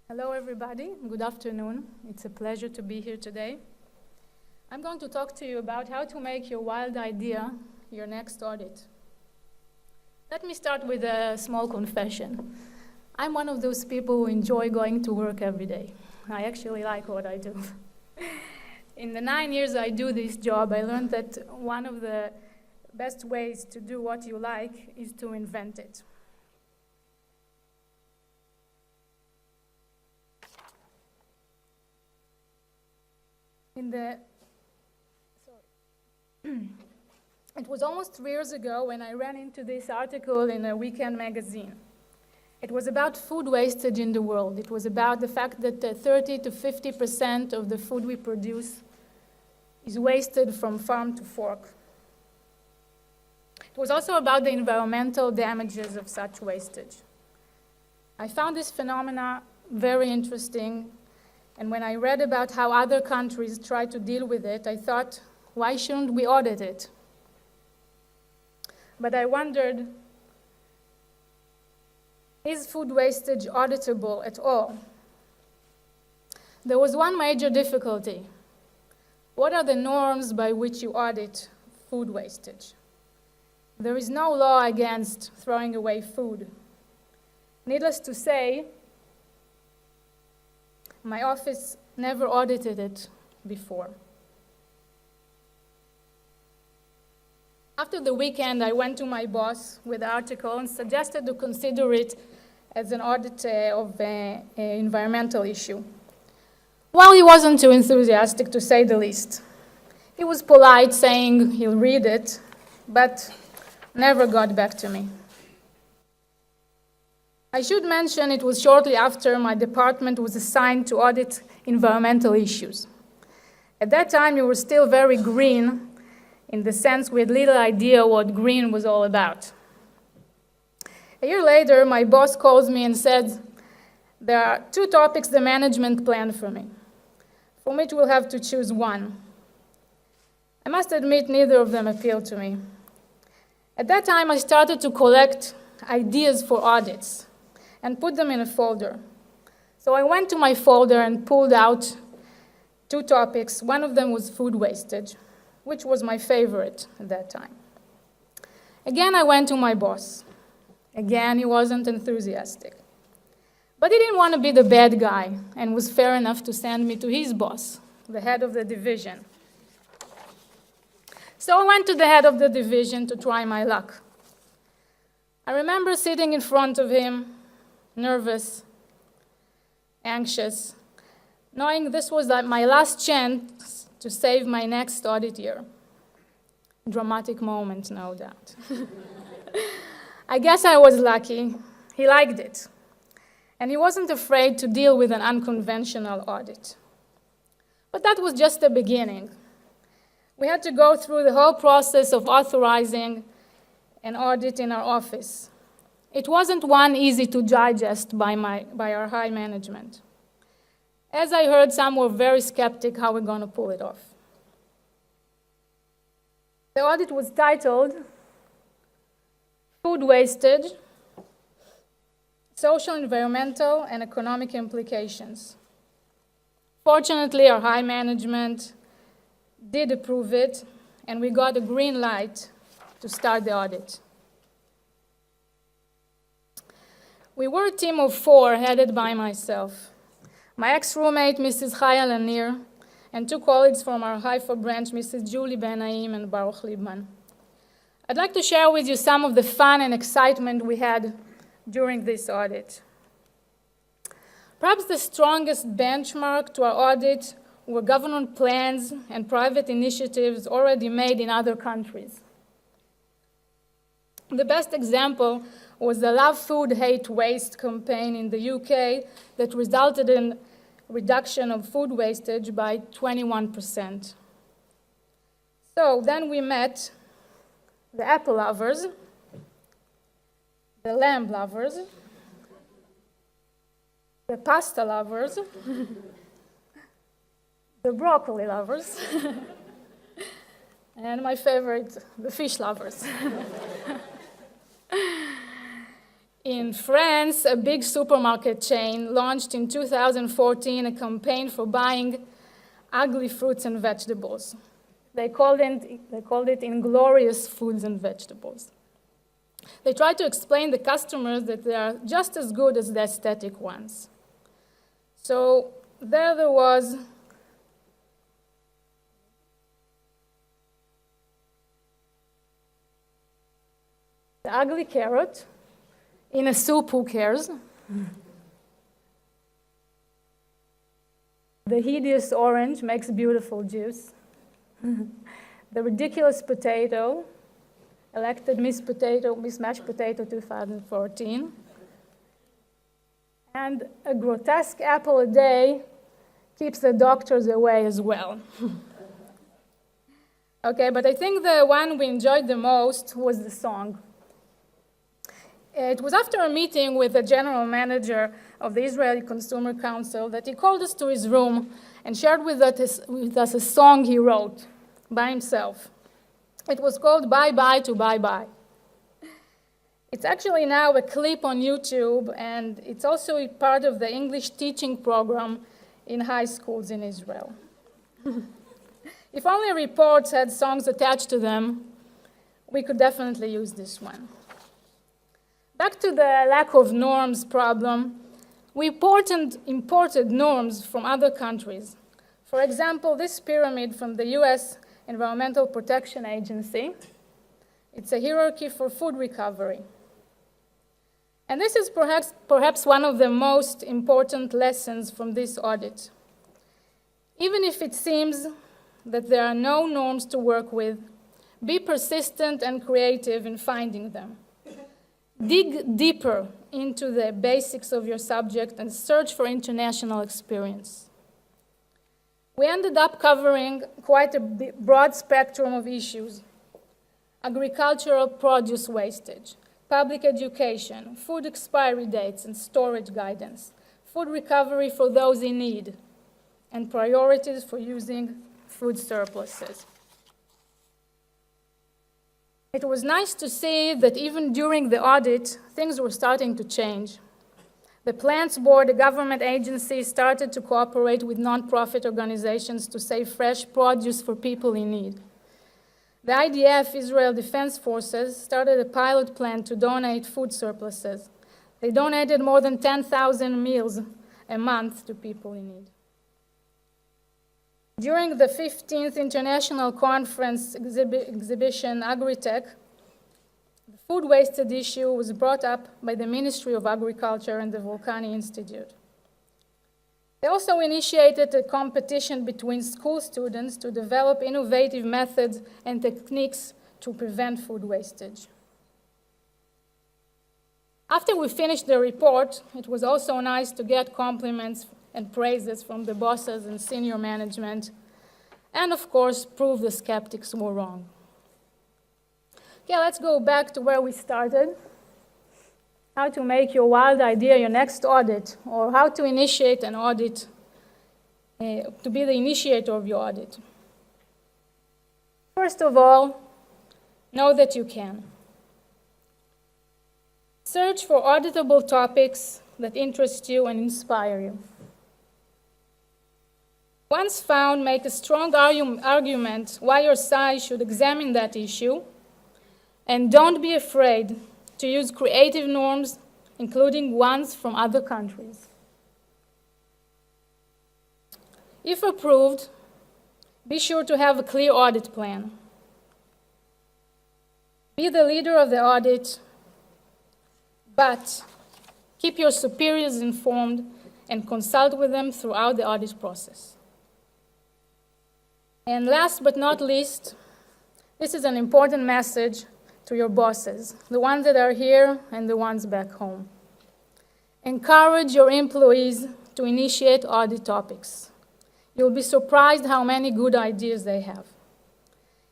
Hello, everybody. Good afternoon. It's a pleasure to be here today. I'm going to talk to you about how to make your wild idea your next audit. Let me start with a small confession. I'm one of those people who enjoy going to work every day. I actually like what I do. In the 9 years I do this job, I learned that one of the best ways to do what you like is to invent it. It was almost 3 years ago when I ran into this article in a weekend magazine. It was about food wastage in the world. It was about the fact that 30 to 50% of the food we produce is wasted from farm to fork. It was also about the environmental damages of such wastage. I found this phenomena very interesting, and when I read about how other countries try to deal with it, I thought, why shouldn't we audit it? But I wondered, is food wastage auditable at all? There was one major difficulty. What are the norms by which you audit food wastage? There is no law against throwing away food. Needless to say, my office never audited it before. After the weekend, I went to my boss with the article and suggested to consider it as an audit of an environmental issue. Well, he wasn't too enthusiastic, to say the least. He was polite, saying he'll read it, but never got back to me. I should mention it was shortly after my department was assigned to audit environmental issues. At that time, we were still very green, in the sense we had little idea what green was all about. A year later, my boss calls me and said, there are 2 topics the management planned for me, from which we'll have to choose one. I must admit, neither of them appealed to me. At that time, I started to collect ideas for audits and put them in a folder. So I went to my folder and pulled out 2 topics. One of them was food wastage, which was my favorite at that time. Again, I went to my boss. Again, he wasn't enthusiastic. But he didn't want to be the bad guy and was fair enough to send me to his boss, the head of the division. So I went to the head of the division to try my luck. I remember sitting in front of him, nervous, anxious, knowing this was my last chance to save my next audit year. Dramatic moment, no doubt. I guess I was lucky. He liked it. And he wasn't afraid to deal with an unconventional audit. But that was just the beginning. We had to go through the whole process of authorizing an audit in our office. It wasn't one easy to digest by our high management. As I heard, some were very skeptic how we're going to pull it off. The audit was titled Food Wastage, Social, Environmental, and Economic Implications. Fortunately, our high management did approve it, and we got a green light to start the audit. We were a team of 4 headed by myself, my ex-roommate, Mrs. Chaya Lanier, and 2 colleagues from our Haifa branch, Mrs. Julie Ben-Naim and Baruch Liebman. I'd like to share with you some of the fun and excitement we had during this audit. Perhaps the strongest benchmark to our audit were government plans and private initiatives already made in other countries. The best example was the Love Food, Hate Waste campaign in the UK that resulted in reduction of food wastage by 21%. So then we met the apple lovers, the lamb lovers, the pasta lovers, the broccoli lovers, and my favorite, the fish lovers. In France, a big supermarket chain launched in 2014 a campaign for buying ugly fruits and vegetables. They called it inglorious foods and vegetables. They tried to explain to customers that they are just as good as the aesthetic ones. So there was the ugly carrot in a soup, who cares? The hideous orange makes beautiful juice. The ridiculous potato, elected Miss Mashed Potato 2014. And a grotesque apple a day keeps the doctors away as well. Okay, but I think the one we enjoyed the most was the song. It was after a meeting with the general manager of the Israeli Consumer Council that he called us to his room and shared with us a song he wrote by himself. It was called Bye Bye to Bye Bye. It's actually now a clip on YouTube, and it's also a part of the English teaching program in high schools in Israel. If only reports had songs attached to them, we could definitely use this one. Back to the lack of norms problem, we imported norms from other countries. For example, this pyramid from the US Environmental Protection Agency. It's a hierarchy for food recovery. And this is perhaps one of the most important lessons from this audit. Even if it seems that there are no norms to work with, be persistent and creative in finding them. Dig deeper into the basics of your subject and search for international experience. We ended up covering quite a broad spectrum of issues: agricultural produce wastage, public education, food expiry dates and storage guidance, food recovery for those in need, and priorities for using food surpluses. It was nice to see that even during the audit, things were starting to change. The Plants Board, a government agency, started to cooperate with nonprofit organizations to save fresh produce for people in need. The IDF, Israel Defense Forces, started a pilot plan to donate food surpluses. They donated more than 10,000 meals a month to people in need. During the 15th International Conference exhibition, Agritech, the food wasted issue was brought up by the Ministry of Agriculture and the Volcani Institute. They also initiated a competition between school students to develop innovative methods and techniques to prevent food wastage. After we finished the report, it was also nice to get compliments and praises from the bosses and senior management, and of course, prove the skeptics were wrong. Okay, let's go back to where we started. How to make your wild idea your next audit, or how to initiate an audit, to be the initiator of your audit. First of all, know that you can. Search for auditable topics that interest you and inspire you. Once found, make a strong argument why your SAI should examine that issue, and don't be afraid to use creative norms, including ones from other countries. If approved, be sure to have a clear audit plan. Be the leader of the audit, but keep your superiors informed and consult with them throughout the audit process. And last but not least, this is an important message to your bosses, the ones that are here and the ones back home. Encourage your employees to initiate audit topics. You'll be surprised how many good ideas they have.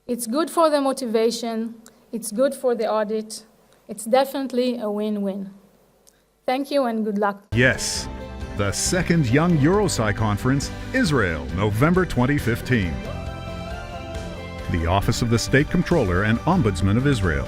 It's good for the motivation, it's good for the audit, it's definitely a win-win. Thank you and good luck. Yes, the second Young EuroSAI Conference, Israel, November 2015. The Office of the State Comptroller and Ombudsman of Israel.